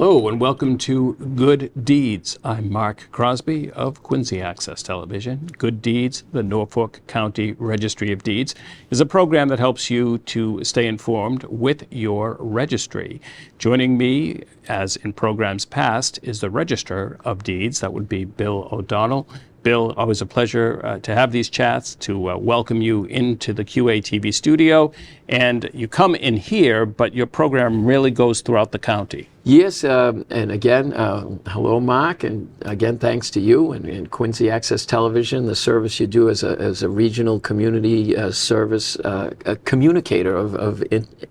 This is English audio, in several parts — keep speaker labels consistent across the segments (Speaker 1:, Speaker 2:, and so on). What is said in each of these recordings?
Speaker 1: Hello and welcome to Good Deeds. I'm Mark Crosby of Quincy Access Television. Good Deeds, the Norfolk County Registry of Deeds, is a program that helps you to stay informed with your registry. Joining me, as in programs past, is the Register of Deeds. That would be Bill O'Donnell. Bill, always a pleasure to have these chats, to welcome you into the QATV studio. And you come in here, but your program really goes throughout the county.
Speaker 2: Yes, and again, hello, Mark, and again, thanks to you and Quincy Access Television, the service you do as a regional community service, a communicator of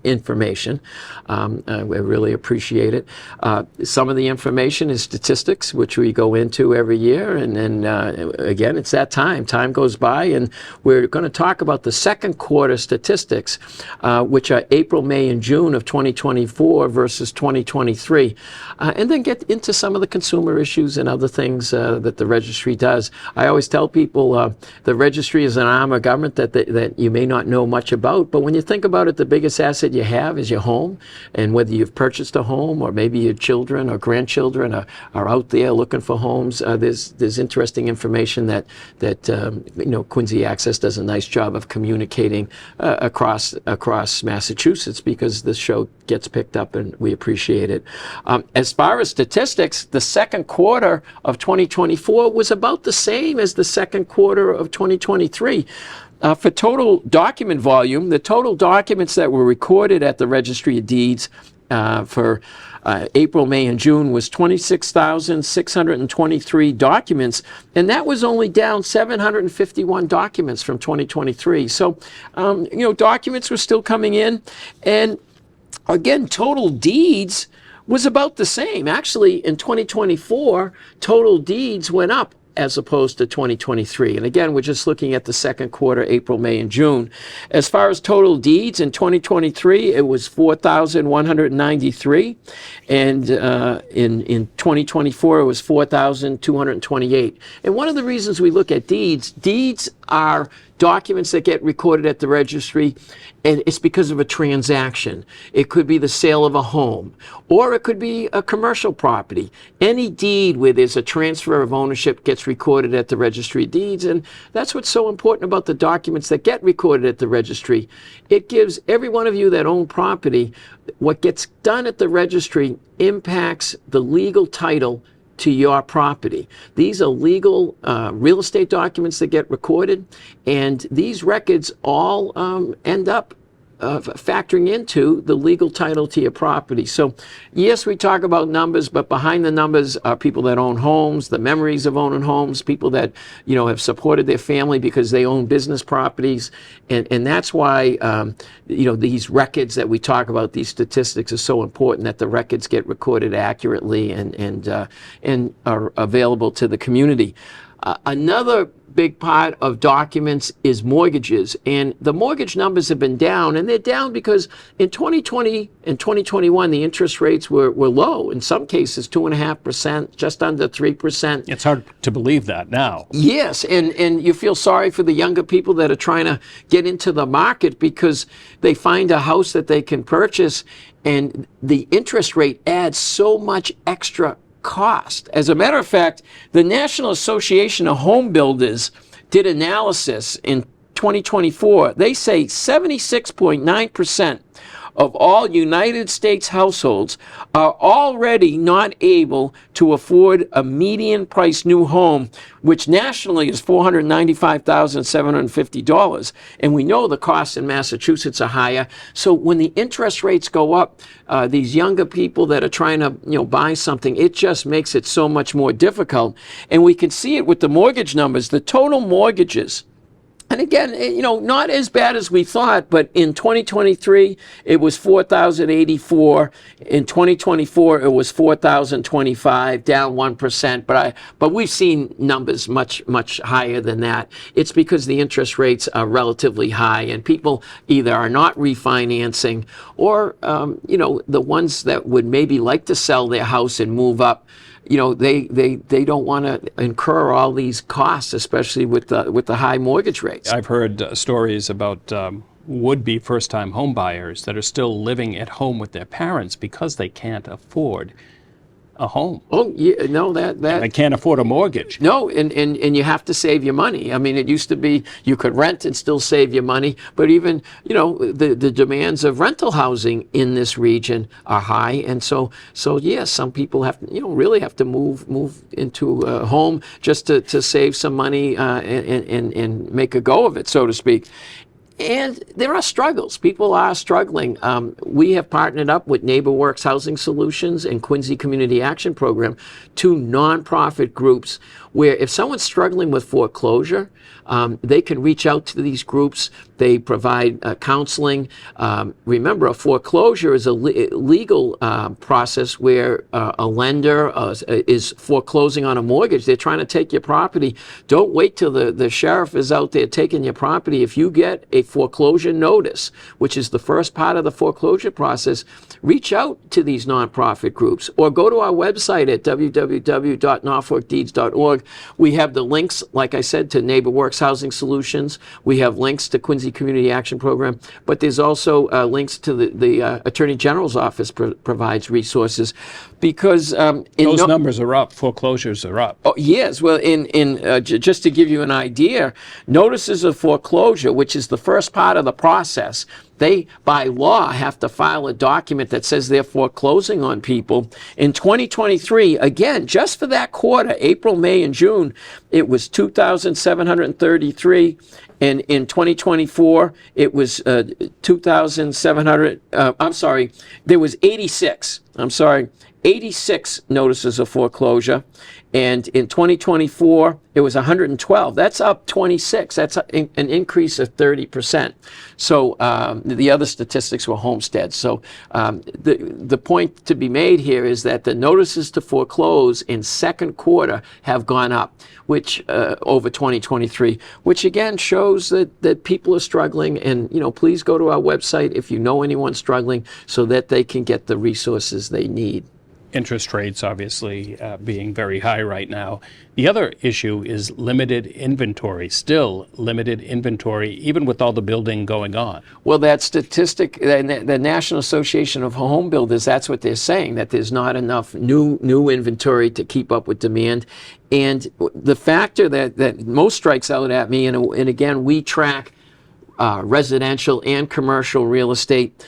Speaker 2: information. We really appreciate it. Some of the information is statistics, which we go into every year, and then again, it's that time. Time goes by, and we're going to talk about the second quarter statistics, which are April, May, and June of 2024 versus 2023. And then get into some of the consumer issues and other things that the registry does. I always tell people the registry is an arm of government that you may not know much about, but when you think about it, the biggest asset you have is your home. And whether you've purchased a home or maybe your children or grandchildren are out there looking for homes, there's interesting information that Quincy Access does a nice job of communicating across Massachusetts, because the show gets picked up and we appreciate it. As far as statistics, the second quarter of 2024 was about the same as the second quarter of 2023. For total document volume, the total documents that were recorded at the Registry of Deeds for April, May, and June was 26,623 documents, and that was only down 751 documents from 2023. So, documents were still coming in, and again, total deeds was about the same. Actually, in 2024, total deeds went up as opposed to 2023. And again, we're just looking at the second quarter, April, May, and June. As far as total deeds in 2023, it was 4,193. And in 2024, it was 4,228. And one of the reasons we look at deeds are documents that get recorded at the registry, and it's because of a transaction. It could be the sale of a home, or it could be a commercial property. Any deed where there's a transfer of ownership gets recorded at the Registry of Deeds, and that's what's so important about the documents that get recorded at the registry. It gives every one of you that own property, what gets done at the registry impacts the legal title to your property. These are legal real estate documents that get recorded, and these records all end up factoring into the legal title to your property. So yes, we talk about numbers, but behind the numbers are people that own homes, the memories of owning homes, people that have supported their family because they own business properties, and that's why these records that we talk about, these statistics, are so important, that the records get recorded accurately and are available to the community. Another big part of documents is mortgages, and the mortgage numbers have been down, and they're down because in 2020 and 2021 the interest rates were low, in some cases 2.5%, just under 3%.
Speaker 1: It's hard to believe that now.
Speaker 2: Yes, and you feel sorry for the younger people that are trying to get into the market because they find a house that they can purchase, and the interest rate adds so much extra cost. As a matter of fact, the National Association of Home Builders did analysis in 2024. They say 76.9% of all United States households are already not able to afford a median price new home, which nationally is $495,750. And we know the costs in Massachusetts are higher. So when the interest rates go up, these younger people that are trying to buy something, it just makes it so much more difficult. And we can see it with the mortgage numbers. The total mortgages, and again, not as bad as we thought, but in 2023, it was 4,084. In 2024, it was 4,025, down 1%. But we've seen numbers much, much higher than that. It's because the interest rates are relatively high, and people either are not refinancing, or, the ones that would maybe like to sell their house and move up, they don't want to incur all these costs, especially with the high mortgage rates.
Speaker 1: I've heard stories about would-be first-time home buyers that are still living at home with their parents because they can't afford a home.
Speaker 2: Oh, yeah, no,
Speaker 1: I can't afford a mortgage.
Speaker 2: no, and you have to save your money. I mean, it used to be you could rent and still save your money, but even, the demands of rental housing in this region are high, and so yes, some people have to, really have to move into a home just to save some money, and make a go of it, so to speak. And there are struggles. People are struggling. We have partnered up with NeighborWorks Housing Solutions and Quincy Community Action Program, two nonprofit groups where if someone's struggling with foreclosure, they can reach out to these groups. They provide counseling. Remember, a foreclosure is a legal process where a lender is foreclosing on a mortgage. They're trying to take your property. Don't wait till the sheriff is out there taking your property. If you get a foreclosure notice, which is the first part of the foreclosure process, reach out to these nonprofit groups or go to our website at www.norfolkdeeds.org. We have the links, like I said, to NeighborWorks Housing Solutions. We have links to Quincy Community Action Program, but there's also links to the Attorney General's office provides resources because
Speaker 1: Those numbers are up. Foreclosures are up.
Speaker 2: Oh, yes. Well, just to give you an idea, notices of foreclosure, which is the first part of the process, they, by law, have to file a document that says they're foreclosing on people. In 2023, again, just for that quarter, April, May, and June, it was 2,733. And in 2024, it was 2,700. There was 86. 86 notices of foreclosure. And in 2024, it was 112. That's up 26. That's an increase of 30%. So the other statistics were homesteads. So the point to be made here is that the notices to foreclose in second quarter have gone up, which over 2023, which again shows that people are struggling. And please go to our website if you know anyone struggling, so that they can get the resources they need.
Speaker 1: Interest rates obviously being very high right now. The other issue is limited inventory, still limited inventory, even with all the building going on.
Speaker 2: Well, that statistic, the National Association of Home Builders, that's what they're saying, that there's not enough new inventory to keep up with demand. And the factor that most strikes out at me, and again, we track residential and commercial real estate,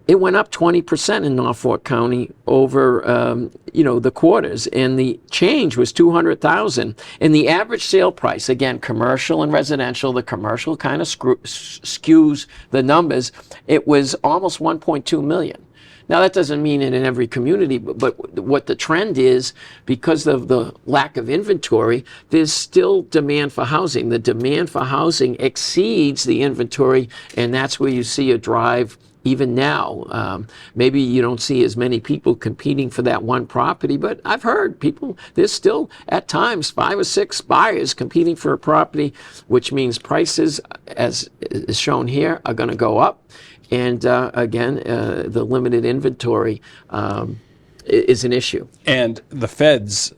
Speaker 2: it went up 20% in Norfolk County over, the quarters, and the change was $200,000. And the average sale price, again, commercial and residential, the commercial kind of skews the numbers. It was almost $1.2 million. Now, that doesn't mean it in every community, but what the trend is, because of the lack of inventory, there's still demand for housing. The demand for housing exceeds the inventory, and that's where you see a drive. Even now, maybe you don't see as many people competing for that one property, but I've heard there's still at times 5 or 6 buyers competing for a property, which means prices, as is shown here, are going to go up. And again, the limited inventory is an issue.
Speaker 1: And the feds,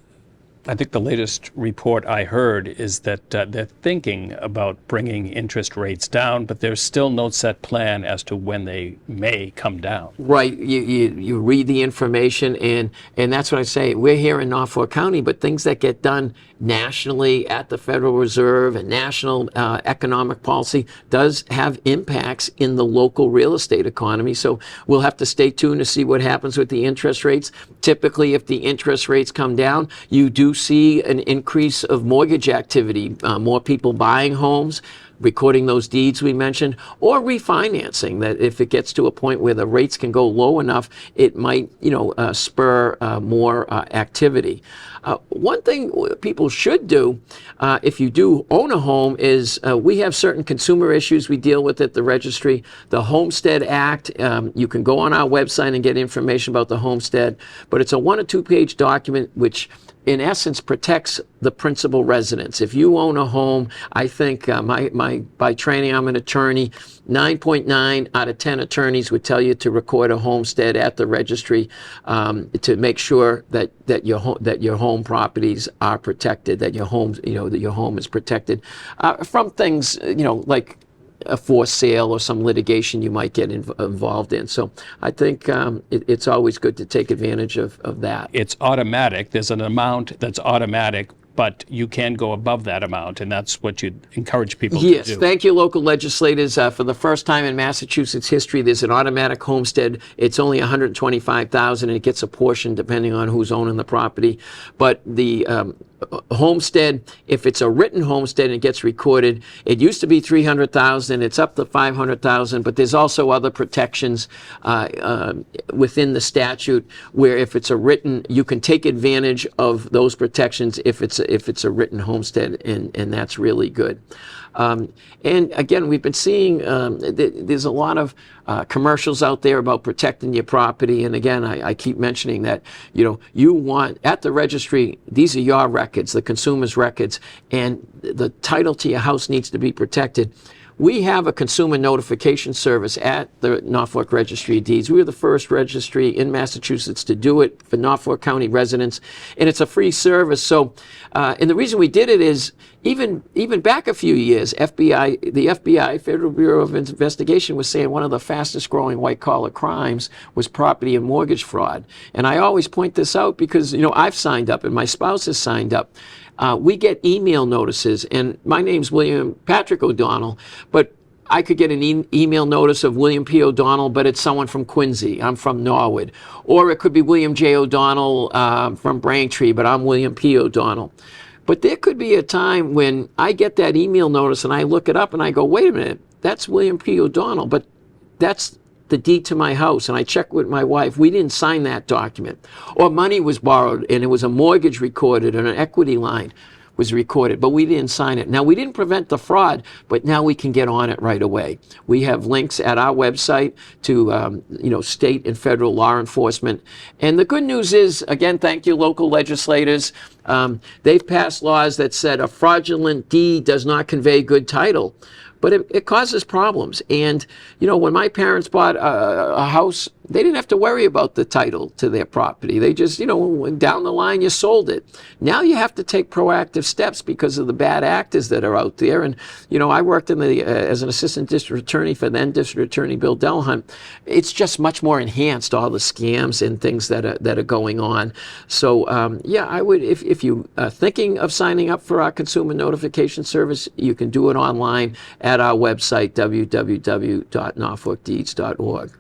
Speaker 1: I think the latest report I heard is that they're thinking about bringing interest rates down, but there's still no set plan as to when they may come down.
Speaker 2: Right. You read the information, and that's what I say. We're here in Norfolk County, but things that get done nationally at the Federal Reserve and national economic policy does have impacts in the local real estate economy. So we'll have to stay tuned to see what happens with the interest rates. Typically, if the interest rates come down, you do see an increase of mortgage activity, more people buying homes, recording those deeds we mentioned, or refinancing, that if it gets to a point where the rates can go low enough, it might spur more activity. One thing people should do if you do own a home is we have certain consumer issues we deal with at the registry. The Homestead Act, you can go on our website and get information about the homestead, but it's a 1 or 2 page document which in essence protects the principal residence. If you own a home, I think by training I'm an attorney, 9.9 out of 10 attorneys would tell you to record a homestead at the registry to make sure that your home properties are protected, that your home is protected from things like a forced sale or some litigation you might get involved in. So I think it's always good to take advantage of that.
Speaker 1: It's automatic. There's an amount that's automatic, but you can go above that amount, and that's what you encourage people to do.
Speaker 2: Yes, thank you, local legislators. For the first time in Massachusetts history, there's an automatic homestead. It's only $125,000, and it gets a portion depending on who's owning the property. But the homestead, if it's a written homestead and it gets recorded, it used to be $300,000. It's up to $500,000. But there's also other protections within the statute where if it's a written, you can take advantage of those protections if it's a written homestead, and that's really good. And again, we've been seeing there's a lot of commercials out there about protecting your property. And again, I keep mentioning that, you want, at the registry, these are your records, the consumer's records, and the title to your house needs to be protected. We have a consumer notification service at the Norfolk Registry of Deeds. We were the first registry in Massachusetts to do it for Norfolk County residents, and it's a free service. So, and the reason we did it is even back a few years, the FBI, Federal Bureau of Investigation, was saying one of the fastest growing white collar crimes was property and mortgage fraud. And I always point this out because, I've signed up and my spouse has signed up. We get email notices, and my name's William Patrick O'Donnell, but I could get an email notice of William P. O'Donnell, but it's someone from Quincy. I'm from Norwood. Or it could be William J. O'Donnell from Braintree, but I'm William P. O'Donnell. But there could be a time when I get that email notice and I look it up and I go, wait a minute, that's William P. O'Donnell, but that's the deed to my house, and I checked with my wife. We didn't sign that document. Or money was borrowed, and it was a mortgage recorded, and an equity line was recorded, but we didn't sign it. Now, we didn't prevent the fraud, but now we can get on it right away. We have links at our website to, state and federal law enforcement. And the good news is, again, thank you, local legislators. They've passed laws that said a fraudulent deed does not convey good title. But it causes problems. And, when my parents bought a house, they didn't have to worry about the title to their property. They just, down the line, you sold it. Now you have to take proactive steps because of the bad actors that are out there. And, I worked as an assistant district attorney for then District Attorney Bill Delahunt. It's just much more enhanced, all the scams and things that are going on. So, I would, if you are thinking of signing up for our consumer notification service, you can do it online at our website, www.norfolkdeeds.org.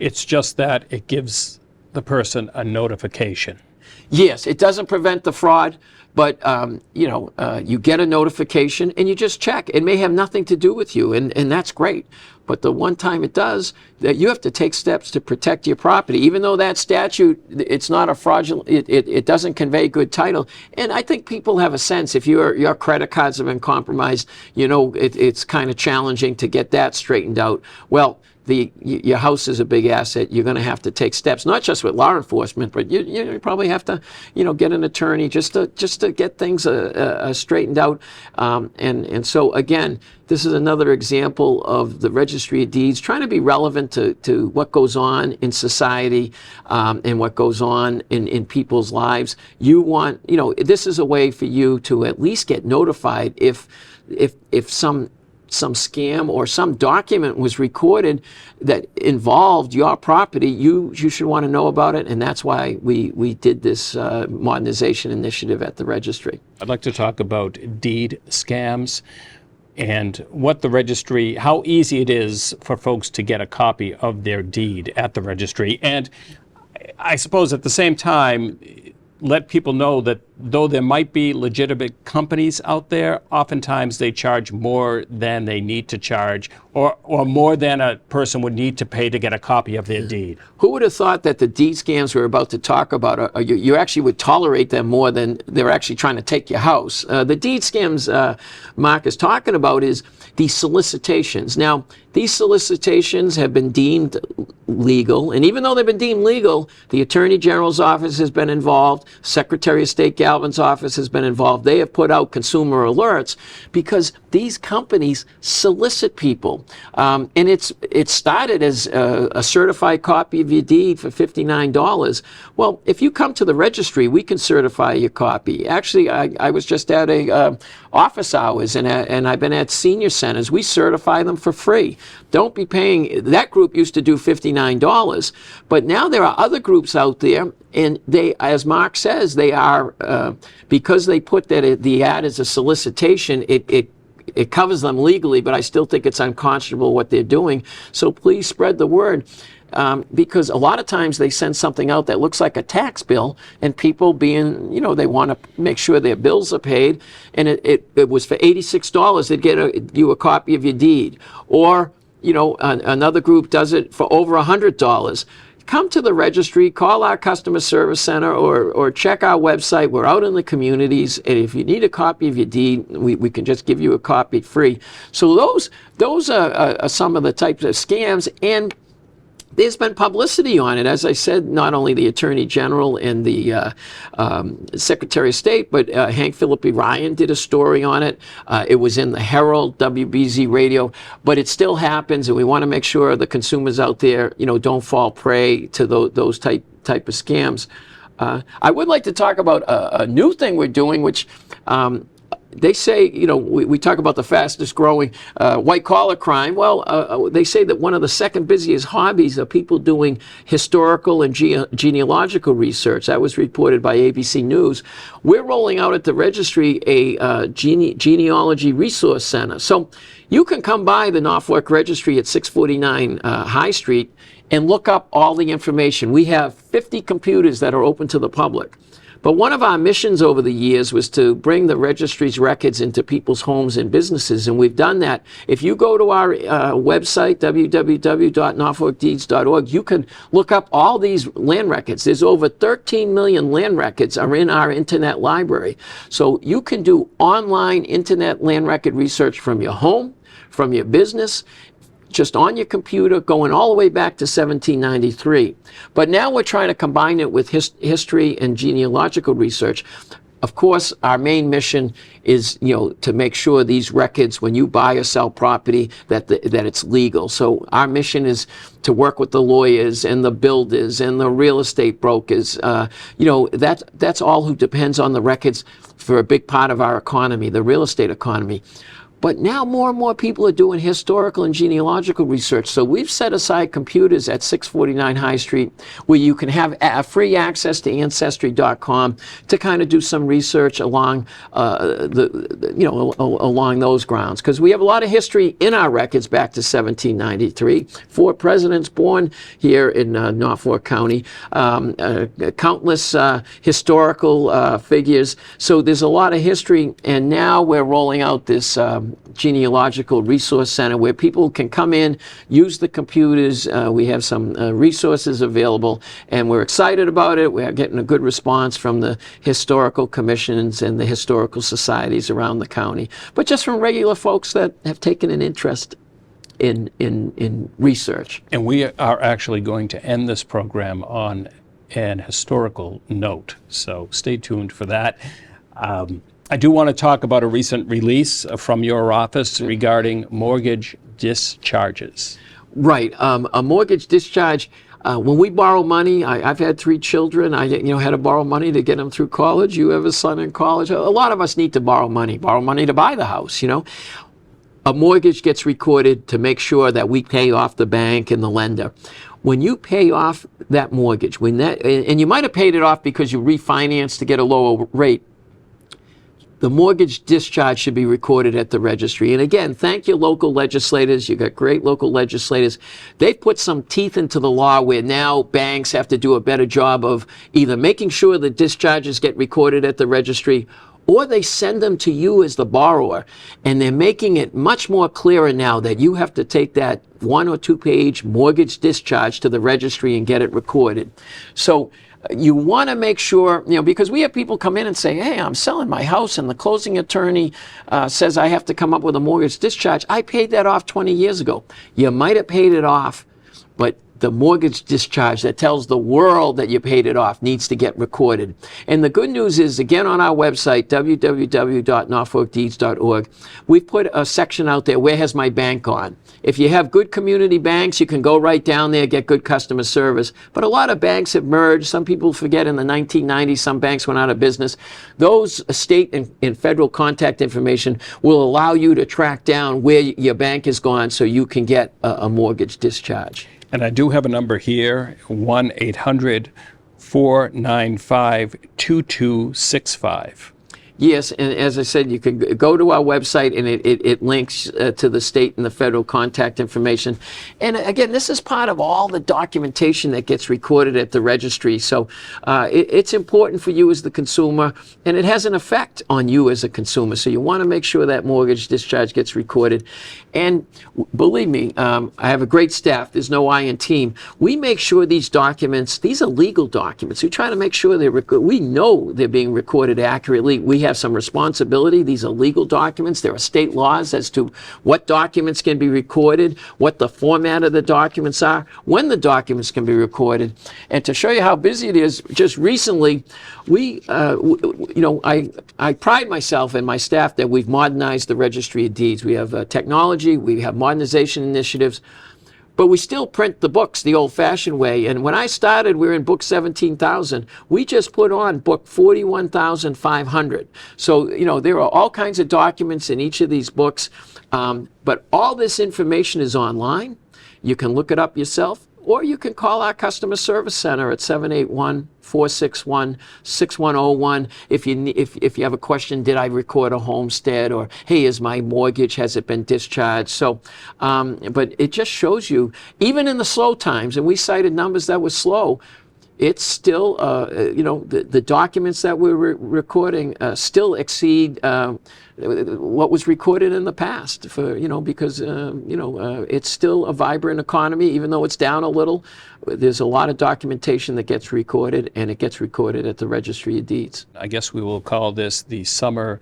Speaker 1: It's just that it gives the person a notification.
Speaker 2: Yes, it doesn't prevent the fraud, but you get a notification and you just check. It may have nothing to do with you, and that's great. But the one time it does, that you have to take steps to protect your property. Even though that statute, it's not a fraudulent, it doesn't convey good title. And I think people have a sense, if your credit cards have been compromised, it's kind of challenging to get that straightened out. Well, your house is a big asset. You're going to have to take steps, not just with law enforcement, but you probably have to, get an attorney just to get things straightened out. And so again, this is another example of the Registry of Deeds trying to be relevant to what goes on in society and what goes on in people's lives. You want, this is a way for you to at least get notified if some scam or some document was recorded that involved your property. You should want to know about it, and that's why we did this modernization initiative at the registry.
Speaker 1: I'd like to talk about deed scams and what the registry, how easy it is for folks to get a copy of their deed at the registry. And I suppose at the same time, let people know that though there might be legitimate companies out there, oftentimes they charge more than they need to charge, or more than a person would need to pay to get a copy of their deed.
Speaker 2: Who would have thought that the deed scams we're about to talk about, you actually would tolerate them more than they're actually trying to take your house? The deed scams Mark is talking about is these solicitations. Now, these solicitations have been deemed legal, and even though they've been deemed legal, the Attorney General's office has been involved, Secretary of State Calvin's office has been involved. They have put out consumer alerts because these companies solicit people. And it started as a certified copy of your deed for $59. Well, if you come to the registry, we can certify your copy. Actually, I was just at a office hours, and I've been at senior centers. We certify them for free. Don't be paying. That group used to do $59, but now there are other groups out there, and they, as Mark says, they are, because they put that the ad as a solicitation, it covers them legally, but I still think it's unconscionable what they're doing. So please spread the word. Because a lot of times they send something out that looks like a tax bill, and people being, they want to make sure their bills are paid, and it was for $86, they'd get you a copy of your deed. Or, another group does it for over $100. Come to the registry, call our customer service center, or check our website. We're out in the communities, and if you need a copy of your deed, we can just give you a copy free. So those are some of the types of scams, and there's been publicity on it. As I said, not only the Attorney General and the Secretary of State, but Hank Phillippe Ryan did a story on it. It was in the Herald, WBZ Radio, but it still happens, and we want to make sure the consumers out there, don't fall prey to those type of scams. I would like to talk about a new thing we're doing, which they say, we talk about the fastest growing white collar crime. Well, they say that one of the second busiest hobbies are people doing historical and genealogical research. That was reported by ABC News. We're rolling out at the registry a genealogy resource center. So you can come by the Norfolk Registry at 649 High Street and look up all the information. We have 50 computers that are open to the public. But one of our missions over the years was to bring the registry's records into people's homes and businesses, and we've done that. If you go to our website, www.norfolkdeeds.org, you can look up all these land records. There's over 13 million land records are in our internet library. So you can do online internet land record research from your home, from your business, just on your computer, going all the way back to 1793. But now we're trying to combine it with history and genealogical research. Of course, our main mission is, to make sure these records, when you buy or sell property, that it's legal. So our mission is to work with the lawyers and the builders and the real estate brokers. That's all who depends on the records for a big part of our economy, the real estate economy. But now more and more people are doing historical and genealogical research. So we've set aside computers at 649 High Street where you can have free access to Ancestry.com to kind of do some research along along those grounds. Because we have a lot of history in our records back to 1793. 4 presidents born here in Norfolk County. Countless historical figures. So there's a lot of history, and now we're rolling out this genealogical resource center where people can come in, use the computers. We have some resources available, and we're excited about it. We're getting a good response from the historical commissions and the historical societies around the county, but just from regular folks that have taken an interest in research.
Speaker 1: And we are actually going to end this program on an historical note, so stay tuned for that. I do want to talk about a recent release from your office regarding mortgage discharges.
Speaker 2: Right. A mortgage discharge, when we borrow money, I've had 3 children. I had to borrow money to get them through college. You have a son in college. A lot of us need to borrow money to buy the house, A mortgage gets recorded to make sure that we pay off the bank and the lender. When you pay off that mortgage, and you might have paid it off because you refinanced to get a lower rate, the mortgage discharge should be recorded at the registry. And again, thank your local legislators. You've got great local legislators. They've put some teeth into the law where now banks have to do a better job of either making sure the discharges get recorded at the registry, or they send them to you as the borrower. And they're making it much more clearer now that you have to take that 1 or 2 page mortgage discharge to the registry and get it recorded. So you want to make sure, because we have people come in and say, hey, I'm selling my house and the closing attorney says I have to come up with a mortgage discharge. I paid that off 20 years ago. You might have paid it off, but the mortgage discharge that tells the world that you paid it off needs to get recorded. And the good news is, again, on our website, www.norfolkdeeds.org, we've put a section out there, where has my bank gone? If you have good community banks, you can go right down there, get good customer service. But a lot of banks have merged. Some people forget in the 1990s, some banks went out of business. Those state and federal contact information will allow you to track down where your bank has gone so you can get a mortgage discharge.
Speaker 1: And I do have a number here, 1-800-495-2265.
Speaker 2: Yes, and as I said, you can go to our website, and it links to the state and the federal contact information. And again, this is part of all the documentation that gets recorded at the registry. So it's important for you as the consumer, and it has an effect on you as a consumer. So you want to make sure that mortgage discharge gets recorded. And believe me, I have a great staff. There's no I in team. We make sure these documents, these are legal documents. We try to make sure we know they're being recorded accurately. We have some responsibility. These are legal documents. There are state laws as to what documents can be recorded, what the format of the documents are, when the documents can be recorded. And to show you how busy it is, just recently, I pride myself and my staff that we've modernized the Registry of Deeds. We have technology, we have modernization initiatives, but we still print the books the old-fashioned way. And when I started, we were in book 17,000. We just put on book 41,500. So, there are all kinds of documents in each of these books, but all this information is online. You can look it up yourself, or you can call our customer service center at 781-461-6101 if you have a question. Did I record a homestead? Or, hey, is my mortgage, has it been discharged? So, but it just shows you, even in the slow times, and we cited numbers that were slow, it's still, the documents that we're recording still exceed what was recorded in the past, because it's still a vibrant economy. Even though it's down a little, there's a lot of documentation that gets recorded, and it gets recorded at the Registry of Deeds.
Speaker 1: I guess we will call this the Summer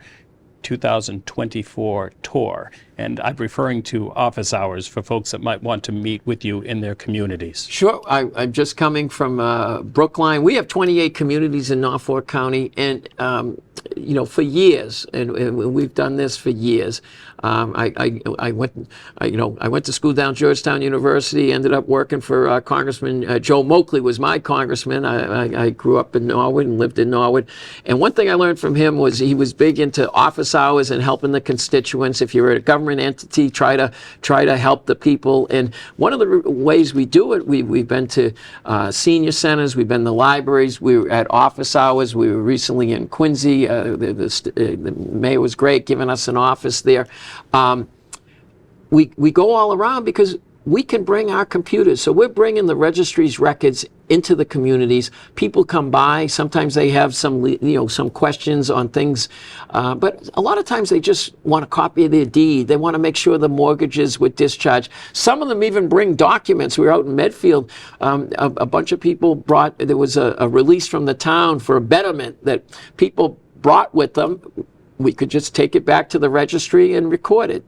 Speaker 1: 2024 tour, and I'm referring to office hours for folks that might want to meet with you in their communities.
Speaker 2: Sure. I'm just coming from Brookline. We have 28 communities in Norfolk County, and for years, and we've done this for years. I went to school down Georgetown University. Ended up working for Congressman Joe Moakley was my congressman. I grew up in Norwood and lived in Norwood. And one thing I learned from him was he was big into office hours and helping the constituents. If you're a government entity, try to help the people. And one of the ways we do it, we've been to senior centers, we've been to libraries, we were at office hours. We were recently in Quincy. The mayor was great, giving us an office there. We go all around because we can bring our computers. So we're bringing the registry's records into the communities. People come by. Sometimes they have some questions on things, but a lot of times they just want a copy of their deed. They want to make sure the mortgages were discharged. Some of them even bring documents. We were out in Medfield. A bunch of people brought. There was a release from the town for a betterment that people brought with them. We could just take it back to the registry and record it,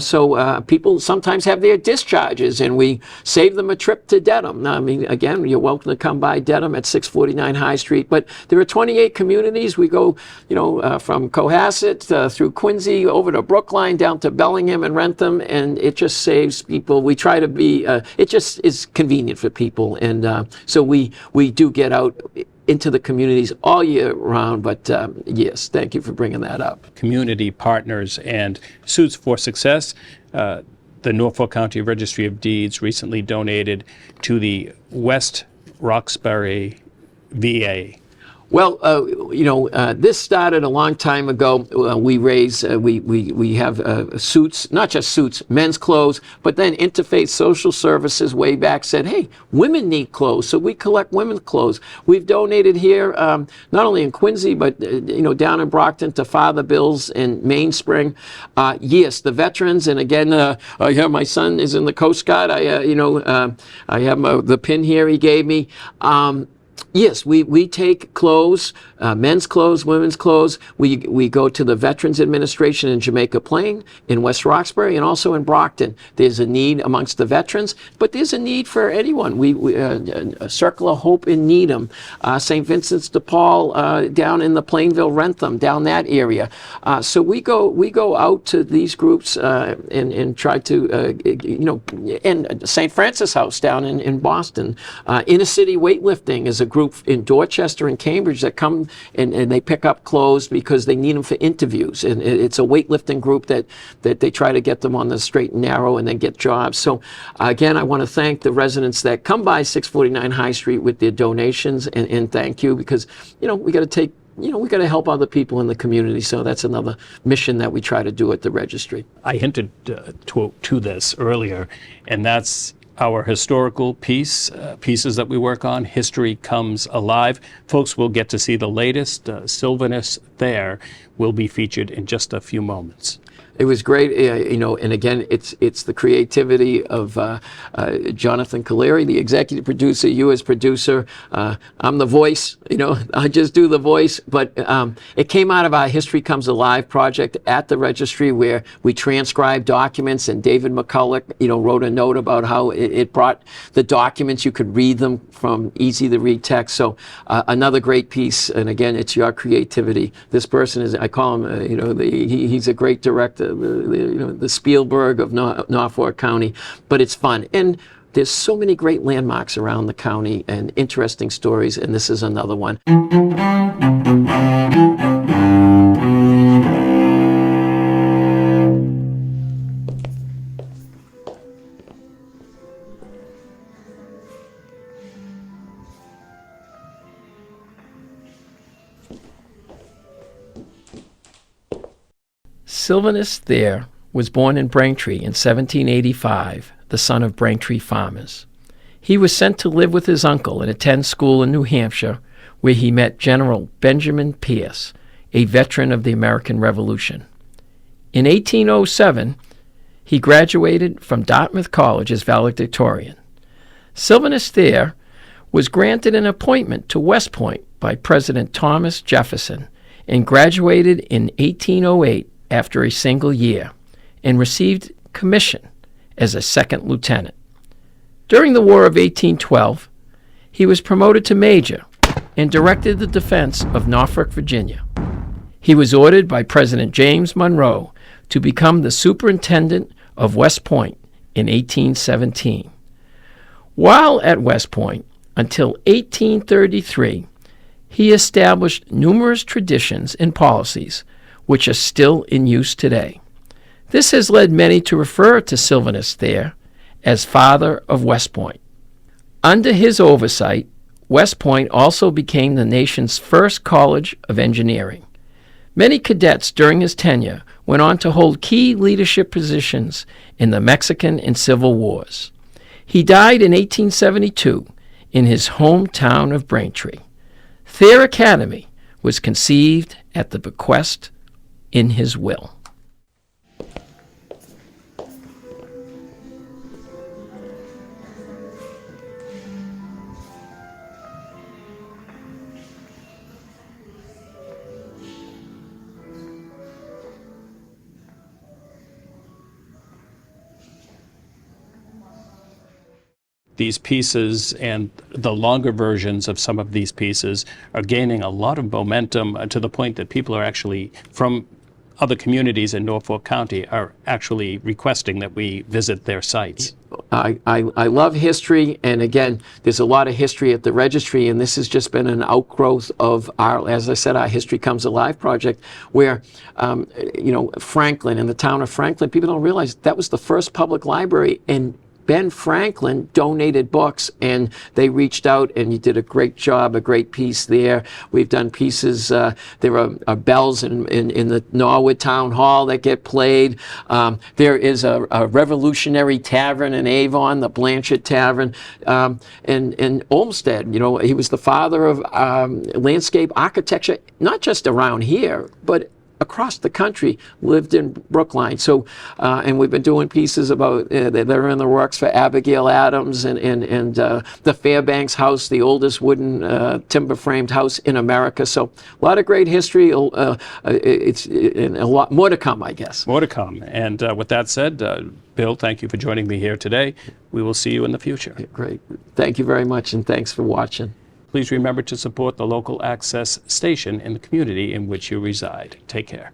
Speaker 2: So people sometimes have their discharges, and we save them a trip to Dedham. Now, I mean, again, you're welcome to come by Dedham at 649 High Street. But there are 28 communities. We go, from Cohasset through Quincy over to Brookline, down to Bellingham and Rentham, and it just saves people. We try to be. It just is convenient for people, and so we do get out into the communities all year round. But yes, thank you for bringing that up.
Speaker 1: Community partners and Suits for Success. The Norfolk County Registry of Deeds recently donated to the West Roxbury VA.
Speaker 2: Well, this started a long time ago. We raise, we have suits, not just suits, men's clothes, but then Interfaith Social Services way back said, hey, women need clothes, so we collect women's clothes. We've donated here, not only in Quincy, but down in Brockton to Father Bill's in Mainspring. Yes, the veterans, and again, I have my son is in the Coast Guard. I have the pin here he gave me. Yes, we take clothes, men's clothes, women's clothes. We go to the Veterans Administration in Jamaica Plain, in West Roxbury, and also in Brockton. There's a need amongst the veterans, but there's a need for anyone. A Circle of Hope in Needham, St. Vincent's de Paul down in the Plainville, Rentham, down that area. So we go out to these groups and try to, and St. Francis House down in Boston. Inner City Weightlifting is a group in Dorchester and Cambridge that come and they pick up clothes because they need them for interviews. And it's a weightlifting group that they try to get them on the straight and narrow and then get jobs. So again, I want to thank the residents that come by 649 High Street with their donations and thank you because, we got to help other people in the community. So that's another mission that we try to do at the registry.
Speaker 1: I hinted to this earlier, and that's our historical pieces that we work on. History Comes Alive. Folks will get to see the latest. Sylvanus Thayer will be featured in just a few moments.
Speaker 2: It was great, and again, it's the creativity of Jonathan Caleri, the executive producer, you as producer. I'm the voice, I just do the voice, but it came out of our History Comes Alive project at the registry where we transcribed documents, and David McCulloch, wrote a note about how it brought the documents, you could read them from easy to read text. So another great piece, and again, it's your creativity. This person is, I call him, he's a great director. The Spielberg of Norfolk County, but it's fun. And there's so many great landmarks around the county and interesting stories, and this is another one. Sylvanus Thayer was born in Braintree in 1785, the son of Braintree farmers. He was sent to live with his uncle and attend school in New Hampshire, where he met General Benjamin Pierce, a veteran of the American Revolution. In 1807, he graduated from Dartmouth College as valedictorian. Sylvanus Thayer was granted an appointment to West Point by President Thomas Jefferson and graduated in 1808 after a single year and received commission as a second lieutenant. During the War of 1812, he was promoted to major and directed the defense of Norfolk, Virginia. He was ordered by President James Monroe to become the superintendent of West Point in 1817. While at West Point, until 1833, he established numerous traditions and policies which are still in use today. This has led many to refer to Sylvanus Thayer as Father of West Point. Under his oversight, West Point also became the nation's first college of engineering. Many cadets during his tenure went on to hold key leadership positions in the Mexican and Civil Wars. He died in 1872 in his hometown of Braintree. Thayer Academy was conceived at the bequest in his will.
Speaker 1: These pieces and the longer versions of some of these pieces are gaining a lot of momentum to the point that people are actually from other communities in Norfolk County are actually requesting that we visit their sites.
Speaker 2: I love history, and again, there's a lot of history at the registry, and this has just been an outgrowth of our, as I said, our History Comes Alive project, where, Franklin, in the town of Franklin, people don't realize that was the first public library, and Ben Franklin donated books, and they reached out, and you did a great job, a great piece there. We've done pieces, there are bells in the Norwood Town Hall that get played. There is a revolutionary tavern in Avon, the Blanchard Tavern, and Olmsted. He was the father of landscape architecture, not just around here, but across the country lived in Brookline. So, and we've been doing pieces about that are in the works for Abigail Adams and the Fairbanks house, the oldest wooden timber framed house in America. So a lot of great history. It's and a lot more to come, I guess.
Speaker 1: More to come. And with that said, Bill, thank you for joining me here today. We will see you in the future.
Speaker 2: Great. Thank you very much, and thanks for watching.
Speaker 1: Please remember to support the local access station in the community in which you reside. Take care.